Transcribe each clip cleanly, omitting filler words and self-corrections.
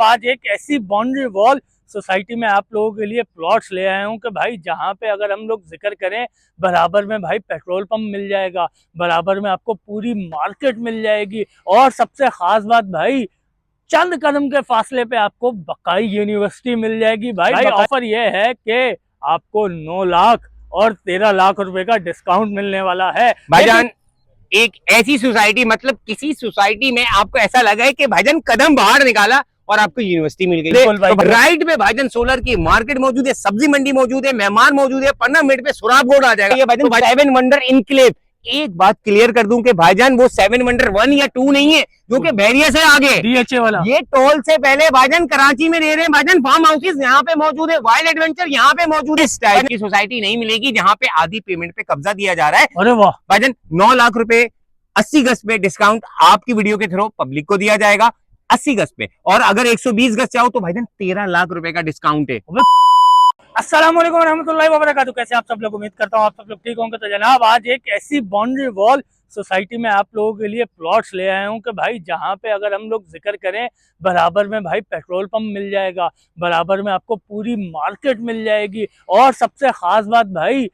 आज एक ऐसी बाउंड्री वॉल सोसाइटी में आप लोगों के लिए प्लॉट्स ले आया हूँ कि भाई जहाँ पे अगर हम लोग जिक्र करें बराबर में भाई पेट्रोल पंप मिल जाएगा, बराबर में आपको पूरी मार्केट मिल जाएगी और सबसे खास बात भाई चंद कदम के फासले पे आपको बकाई यूनिवर्सिटी मिल जाएगी। भाई ऑफर ये है कि आपको 9 लाख और 13 लाख रुपए का डिस्काउंट मिलने वाला है भाईजान। एक ऐसी सोसाइटी, मतलब किसी सोसाइटी में आपको ऐसा लगा है कि भाईजान कदम बाहर निकाला और आपको यूनिवर्सिटी मिल गई। तो राइट में भाईजान सोलर की मार्केट मौजूद है, सब्जी मंडी मौजूद है, मेहमान मौजूद है, 15 मिनट में सुराब गोड आ जाएगा। ये भाईजान 7 वंडर इनक्लेव। एक बात क्लियर कर दूं कि भाईजान वो 7 वंडर 1 या 2 नहीं है जो कि बैरियर से आगे DHA वाला। ये टोल से पहले भाईजान कराची में दे रहे हैं। भाईजान फार्म हाउसेस यहाँ पे मौजूद है, वाइल्ड एडवेंचर यहाँ पे मौजूद है। इस टाइप की सोसाइटी नहीं मिलेगी जहाँ पे आधी पेमेंट पे कब्जा दिया जा रहा है। अरे वाह भाईजान 9 लाख रुपए 80 गज पे डिस्काउंट आपकी वीडियो के थ्रू पब्लिक को दिया जाएगा 80 गज पे, और अगर 120 गज चाहो तो भाईजान 13 लाख रुपए का डिस्काउंट है। अस्सलाम वालेकुम रहमतुल्लाहि व बरकातहू। कैसे आप सब लोग, उम्मीद करता हूँ आप सब लोग ठीक होंगे। तो जनाब आज एक ऐसी बाउंड्री वॉल सोसाइटी में आप लोगों के लिए प्लॉट्स ले आया हूँ कि भाई जहाँ पे अगर हम लोग जिक्र करें बराबर में भाई पेट्रोल पंप मिल जाएगा, बराबर में आपको पूरी मार्केट मिल जाएगी और सबसे खास बात भाई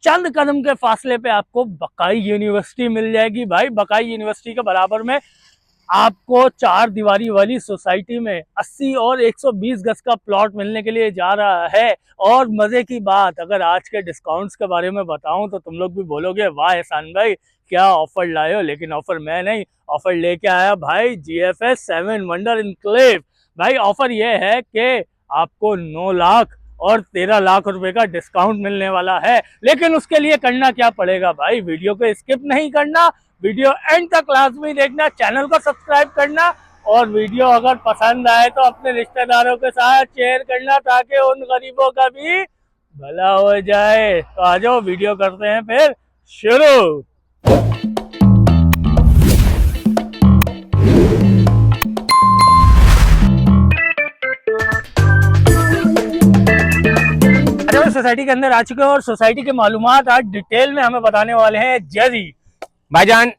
चंद कदम के फासले पे आपको बकाई यूनिवर्सिटी मिल जाएगी। भाई बकाई यूनिवर्सिटी के बराबर में आपको 4 दीवारी वाली सोसाइटी में 80 और 120 गज का प्लॉट मिलने के लिए जा रहा है। और मजे की बात, अगर आज के डिस्काउंट्स के बारे में बताऊं तो तुम लोग भी बोलोगे वाह एहसान भाई क्या ऑफर लाए हो, लेकिन ऑफर मैं नहीं, ऑफर लेके आया भाई GFS 7 वंडर इनक्लेव। भाई ऑफर ये है कि आपको 9 लाख और 13 लाख रुपए का डिस्काउंट मिलने वाला है। लेकिन उसके लिए करना क्या पड़ेगा भाई, वीडियो को स्किप नहीं करना, वीडियो एंड तक लाजमी देखना, चैनल को सब्सक्राइब करना और वीडियो अगर पसंद आए तो अपने रिश्तेदारों के साथ शेयर करना ताकि उन गरीबों का भी भला हो जाए। तो आ जाओ वीडियो करते हैं फिर शुरू। सोसाइटी के अंदर आ चुके हैं और सोसाइटी के मालूमात आज डिटेल में हमें बताने वाले हैं जैजी। भाईजान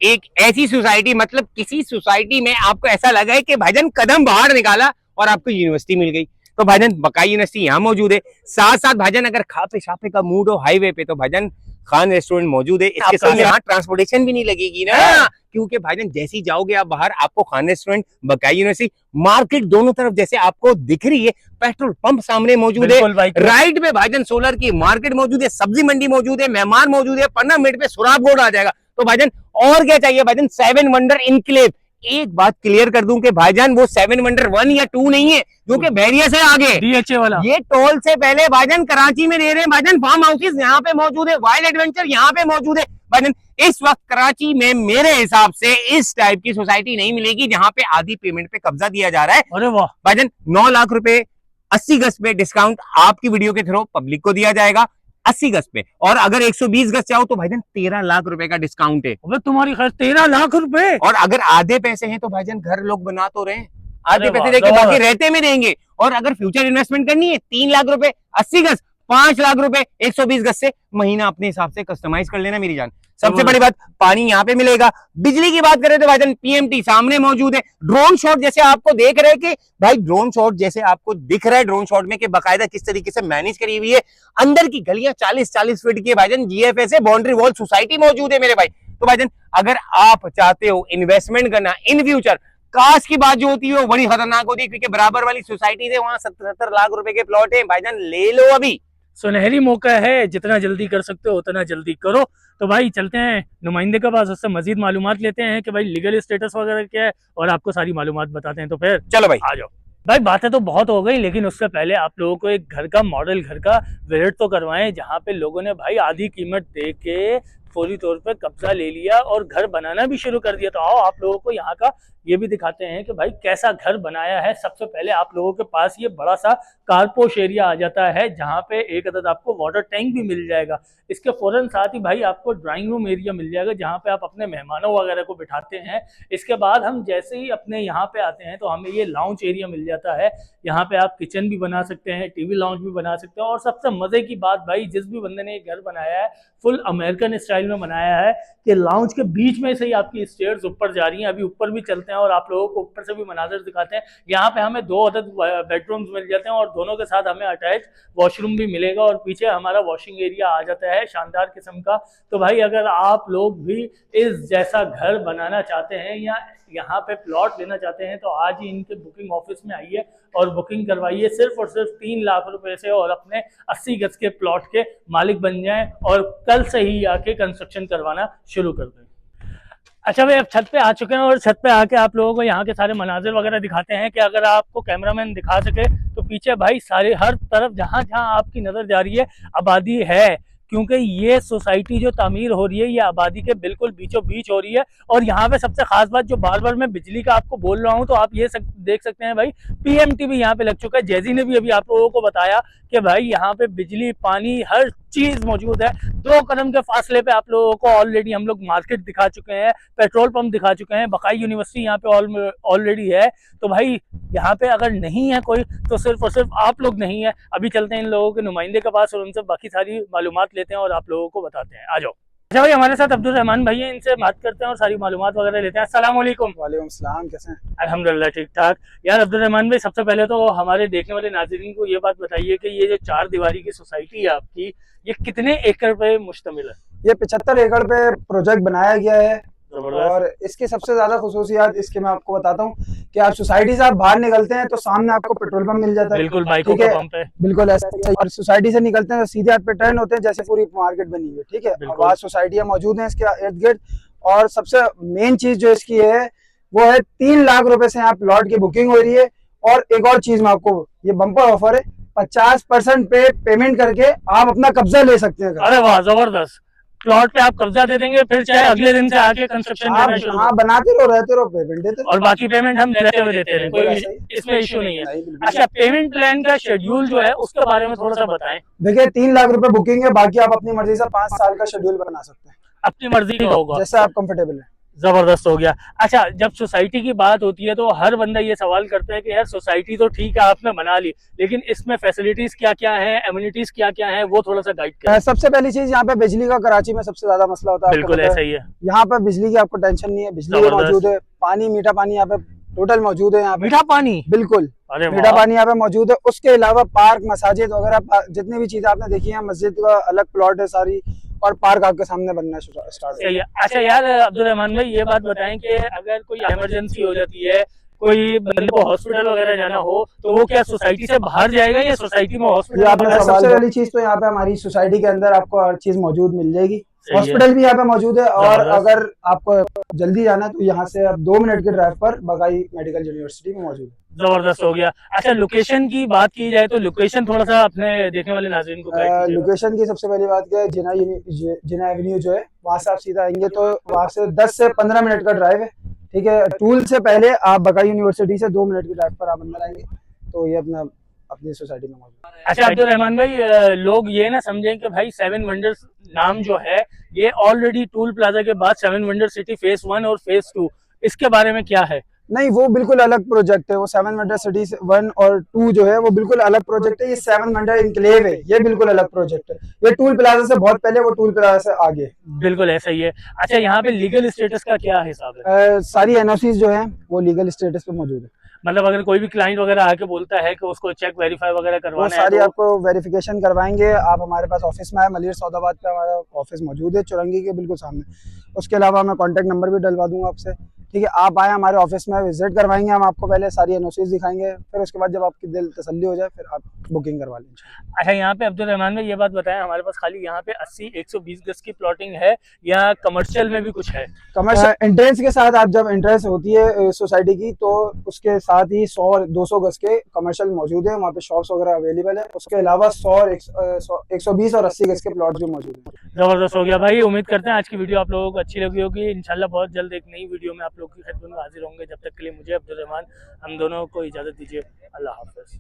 एक ऐसी सोसाइटी, मतलब किसी सोसाइटी में आपको ऐसा लगा है कि भाईजान कदम बाहर निकाला और आपको यूनिवर्सिटी मिल गई। तो भाईजान बकाई यूनिवर्सिटी यहाँ मौजूद है। साथ साथ भाईजान अगर खापे शापे का मूड हो हाईवे पे तो भाईजान खान रेस्टोरेंट मौजूद है। इसके साथ यहाँ ट्रांसपोर्टेशन भी नहीं लगेगी ना, क्योंकि भाईजान जैसे ही जाओगे आप बाहर आपको खान रेस्टोरेंट, बकाई यूनिवर्सिटी, मार्केट दोनों तरफ जैसे आपको दिख रही है, पेट्रोल पंप सामने मौजूद है, राइट में भाईजान सोलर की मार्केट मौजूद है, सब्जी मंडी मौजूद है, मेहमान मौजूद है, 15 मिनट में सुराब गोड आ जाएगा। तो भाईजान और क्या चाहिए भाईजान, 7 वंडर इनक्लेव। एक बात क्लियर कर दूं कि भाईजान वो 7 वंडर 1 या 2 नहीं है जो कि बैरियर से आगे DHA वाला। ये टोल से पहले भाईजान कराची में दे रहे हैं। भाईजान फार्म हाउसेस यहाँ पे मौजूद है, वाइल्ड एडवेंचर यहाँ पे मौजूद है। भाईजान इस वक्त कराची में मेरे हिसाब से इस टाइप की सोसाइटी नहीं मिलेगी जहाँ पे आधी पेमेंट पे कब्जा दिया जा रहा है। अरे वाह भाईजान 9 लाख रुपए 80 गज पे डिस्काउंट आपकी वीडियो के थ्रू पब्लिक को दिया जाएगा 80 गज पे, और अगर 120 गज चाहो तो भाईजान 13 लाख रुपए का डिस्काउंट है। तुम्हारी खैर 13 लाख रुपए, और अगर आधे पैसे हैं तो भाईजान घर लोग बना तो रहे, आधे पैसे देके बाकी रहते में देंगे। और अगर फ्यूचर इन्वेस्टमेंट करनी है 3 लाख रुपए 80 गज, 5 लाख रुपए 120 गज से महीना अपने हिसाब से कस्टमाइज कर लेना मेरी जान। सबसे बड़ी बात पानी यहाँ पे मिलेगा। बिजली की बात करें तो भाईजान PMT सामने मौजूद है। ड्रोन शॉट जैसे आपको देख रहे हैं कि भाई ड्रोन शॉट जैसे आपको दिख रहा है ड्रोन शॉट में कि बाकायदा किस तरीके से मैनेज करी हुई है। अंदर की गलियां 40-40 फीट की भाईजान GFS है, बाउंड्री वॉल सोसाइटी मौजूद है मेरे भाई। तो भाईजान अगर आप चाहते हो इन्वेस्टमेंट करना इन फ्यूचर, काश की बात जो होती है वो बड़ी खतरनाक होती है, क्योंकि बराबर वाली सोसाइटी है वहां 70 लाख रुपए के प्लॉट है। भाईजान ले लो, अभी सुनहरी मौका है, जितना जल्दी कर सकते हो उतना जल्दी करो। तो भाई चलते हैं नुमाइंदे के पास, उससे मजीद मालूमात लेते हैं कि भाई लीगल स्टेटस वगैरह क्या है और आपको सारी मालूमात बताते हैं। तो फिर चलो भाई आ जाओ। भाई बातें तो बहुत हो गई, लेकिन उससे पहले आप लोगों को एक घर का मॉडल घर का विजिट तो करवाएं जहाँ पे लोगों ने भाई आधी कीमत दे के फौरी तौर पे कब्जा ले लिया और घर बनाना भी शुरू कर दिया। तो आओ आप लोगों को यहाँ का ये भी दिखाते हैं कि भाई कैसा घर बनाया है। सबसे पहले आप लोगों के पास ये बड़ा सा कारपोश एरिया आ जाता है जहाँ पे एक अदद आपको वाटर टैंक भी मिल जाएगा। इसके फौरन साथ ही भाई आपको ड्राइंग रूम एरिया मिल जाएगा जहाँ पे आप अपने मेहमानों वगैरह को बिठाते हैं। इसके बाद हम जैसे ही अपने यहाँ पे आते हैं तो हमें ये लाउंज एरिया मिल जाता है। यहाँ पे आप किचन भी बना सकते हैं, टीवी लाउंज भी बना सकते हैं। और सबसे मजे की बात भाई, जिस भी बंदे ने ये घर बनाया है फुल अमेरिकन स्टाइल स्टाइल में बनाया है कि लाउंज के बीच में से ही आपकी स्टेयर्स ऊपर जा रही हैं। अभी ऊपर भी चलते हैं और आप लोगों को ऊपर से भी मनाजर दिखाते हैं। यहाँ पे हमें 2 अदद बेडरूम्स मिल जाते हैं और दोनों के साथ हमें अटैच वॉशरूम भी मिलेगा और पीछे हमारा वॉशिंग एरिया आ जाता है शानदार किस्म का। तो भाई अगर आप लोग भी इस जैसा घर बनाना चाहते हैं या यहाँ पे प्लॉट लेना चाहते हैं तो आज ही इनके बुकिंग ऑफिस में आइए और बुकिंग करवाइए सिर्फ और सिर्फ 3 लाख रुपए से और अपने 80 गज के प्लॉट के मालिक बन जाएं और कल से ही आके कंस्ट्रक्शन करवाना शुरू कर दें। अच्छा भाई, अब छत पे आ चुके हैं और छत पे आके आप लोगों को यहाँ के सारे मनाजिर वगैरह दिखाते हैं कि अगर आपको कैमरामैन दिखा सके तो पीछे भाई सारे हर तरफ जहाँ जहाँ आपकी नजर जा रही है आबादी है, क्योंकि ये सोसाइटी जो तामीर हो रही है ये आबादी के बिल्कुल बीचों बीच हो रही है। और यहाँ पे सबसे खास बात जो बार बार मैं बिजली का आपको बोल रहा हूँ तो आप ये देख सकते हैं भाई पीएमटी भी यहाँ पे लग चुका है। जैजी ने भी अभी आप लोगों को बताया कि भाई यहाँ पे बिजली पानी हर चीज मौजूद है। 2 कदम के फासले पे आप लोगों को ऑलरेडी हम लोग मार्केट दिखा चुके हैं, पेट्रोल पंप दिखा चुके हैं, बकाई यूनिवर्सिटी यहाँ पे ऑलरेडी है। तो भाई यहाँ पे अगर नहीं है कोई तो सिर्फ और सिर्फ आप लोग नहीं है। अभी चलते हैं इन लोगों के नुमाइंदे के पास और उनसे बाकी सारी मालूमात लेते हैं और आप लोगों को बताते हैं। आ जाओ। अच्छा भाई, हमारे साथ अब्दुल रहमान भाई हैं, इनसे बात करते हैं और सारी मालूमात वगैरह लेते हैं। अस्सलाम वालेकुम। वालेकुम सलाम, कैसे हैं? अल्हम्दुलिल्लाह ठीक ठाक। यार अब्दुल रहमान भाई, सबसे पहले तो हमारे देखने वाले नाज़रीन को ये बात बताइए कि ये जो 4 दीवारी की सोसाइटी है आपकी, ये कितने एकड़ पे मुश्तमिल है? ये 75 एकड़ पे प्रोजेक्ट बनाया गया है जबरदस्त। और इसकी सबसे ज्यादा खुसूसियात इसके मैं आपको बताता हूँ कि आप सोसाइटी से आप बाहर निकलते हैं तो सामने आपको पेट्रोल पंप मिल जाता है। बिल्कुल बाइकों ठीक का है, पंप है। बिल्कुल ऐसा ही है। और सोसाइटी से निकलते हैं तो सीधे हाथ पे टर्न होते हैं जैसे पूरी मार्केट बनी हुई है। ठीक है, और बिल्कुल। आज सोसाइटियाँ मौजूद हैं इसके इर्द गिर्द। और सबसे मेन चीज जो इसकी है वो है 3 लाख रुपए से यहाँ प्लॉट की बुकिंग हो रही है। और एक और चीज मैं आपको, ये बम्पर ऑफर है, 50% पे पेमेंट करके आप अपना कब्जा ले सकते हैं। अरे वाह, जबरदस्त। प्लॉट पे आप कब्जा दे देंगे, फिर चाहे अगले दिन से आके कंस्ट्रक्शन आप करना शुरू हाँ बनाते रहो, रहते रहो, पेमेंट देते रहो। और बाकी पेमेंट हम देते हुए देते रहे, कोई ऐसा ही। इसमें इशू नहीं है। नहीं, बिल्कुल। अच्छा, पेमेंट प्लान का शेड्यूल जो है उसके बारे में थोड़ा सा बताएं। देखिए 3 लाख रुपए बुकिंग है, बाकी आप अपनी मर्जी से 5 साल का शेड्यूल बना सकते हैं, अपनी मर्जी का होगा, जैसे आप कंफर्टेबल है। जबरदस्त हो गया। अच्छा, जब सोसाइटी की बात होती है तो हर बंदा ये सवाल करता है कि यार सोसाइटी तो ठीक है आपने बना ली, लेकिन इसमें फैसिलिटीज क्या क्या है, एम्यूनिटीज क्या क्या है, वो थोड़ा सा गाइड करें। सबसे पहली चीज यहाँ पे बिजली का कराची में सबसे ज्यादा मसला होता है। आपको बिल्कुल पता ऐसा ही है। यहाँ पे बिजली की आपको टेंशन नहीं है, बिजली जबरदस्त। मौजूद है, पानी मीठा पानी यहाँ पे टोटल मौजूद है। यहाँ पे मीठा पानी, बिल्कुल अरे मीठा वाह। पानी यहाँ पे मौजूद है। उसके अलावा पार्क, मसाजिद वगैरह जितनी भी चीजें आपने देखी है, मस्जिद का अलग प्लॉट है सारी, और पार्क आपके सामने बनना स्टार्ट सही है। अच्छा यार अब्दुल रहमान भाई, ये बात बताएं कि अगर कोई इमरजेंसी हो जाती है, कोई बंदे को हॉस्पिटल वगैरह जाना हो तो वो क्या सोसाइटी से बाहर जाएगा या सोसाइटी में हॉस्पिटल? सबसे पहली चीज तो यहाँ पे हमारी सोसाइटी के अंदर आपको हर चीज मौजूद मिल जाएगी। सही है। हॉस्पिटल भी यहाँ पे मौजूद है। और जबरदस्त। अगर आपको जल्दी जाना है तो यहाँ से आप 2 मिनट के ड्राइव पर बकाई मेडिकल यूनिवर्सिटी में मौजूद है। जबरदस्त हो गया। अच्छा, लोकेशन की बात की जाए तो लोकेशन थोड़ा सा अपने देखने वाले नाज़रीन को गाइड कीजिएगा। लोकेशन की सबसे पहली बात क्या है, जिना एवेन्यू जो है वहाँ से आप सीधा आएंगे तो वहाँ से 10 से 15 मिनट का ड्राइव है। ठीक है, टूल से पहले आप बकाई यूनिवर्सिटी से 2 मिनट के ड्राइव पर आप अंदर आएंगे तो ये अपनी सोसाइटी में मौजूद है। अच्छा अब्दुल रहमान भाई, लोग ये ना समझें कि भाई 7 वंडर्स नाम जो है ये ऑलरेडी टूल प्लाजा के बाद 7 वंडर सिटी फेज 1 और फेज 2, इसके बारे में क्या है? नहीं, वो बिल्कुल अलग प्रोजेक्ट है। वो 7 वंडर सिटीज 1 और 2 जो है वो बिल्कुल अलग प्रोजेक्ट है। ये 7 वंडर इनक्लेव है, ये बिल्कुल अलग प्रोजेक्ट है। ये टूल प्लाजा से बहुत पहले, वो टूल प्लाजा से आगे। बिल्कुल ऐसा ही है। अच्छा, यहाँ पे लीगल स्टेटस का क्या हिसाब है? सारी एनओसीज जो है वो लीगल स्टेटस पे मौजूद है। मतलब अगर कोई भी क्लाइंट वगैरह आके बोलता है कि उसको चेक वेरीफाई वगैरह वो करवाना है सारी तो आपको वेरिफिकेशन करवाएंगे। आप हमारे पास ऑफिस में आए, मलिर सौदाबाद पे हमारा ऑफिस मौजूद है, चौरंगी के बिल्कुल सामने। उसके अलावा मैं कॉन्टैक्ट नंबर भी डलवा दूंगा आपसे। ठीक है, आप आए हमारे ऑफिस में, विजिट करवाएंगे हम आपको, पहले सारी एनओसीज दिखाएंगे, फिर उसके बाद जब आपकी दिल तसल्ली हो जाए फिर आप बुकिंग करवा लें। अच्छा, यहाँ पे अब्दुल रहमान में ये बात बताएं, हमारे पास खाली यहाँ पे 80-120 गज की प्लॉटिंग है या कमर्शियल में भी कुछ है? कमर्शियल एंट्रेंस के साथ आप जब एंट्रेंस होती है सोसाइटी की तो उसके साथ ही 100-200 गज के कमर्शियल मौजूद है, वहाँ पे शॉप्स वगैरह अवेलेबल है। उसके अलावा 100-120 और 80 गज के प्लॉट भी मौजूद है। जबरदस्त हो गया भाई। उम्मीद करते हैं आज की वीडियो आप लोगों को अच्छी लगी होगी। इंशाल्लाह बहुत जल्द एक नई वीडियो में आप लोगों की खिदमत में हाजिर होंगे। जब तक के लिए मुझे अब्दुल रहमान, हम दोनों को इजाज़त दीजिए। अल्लाह हाफ़िज़।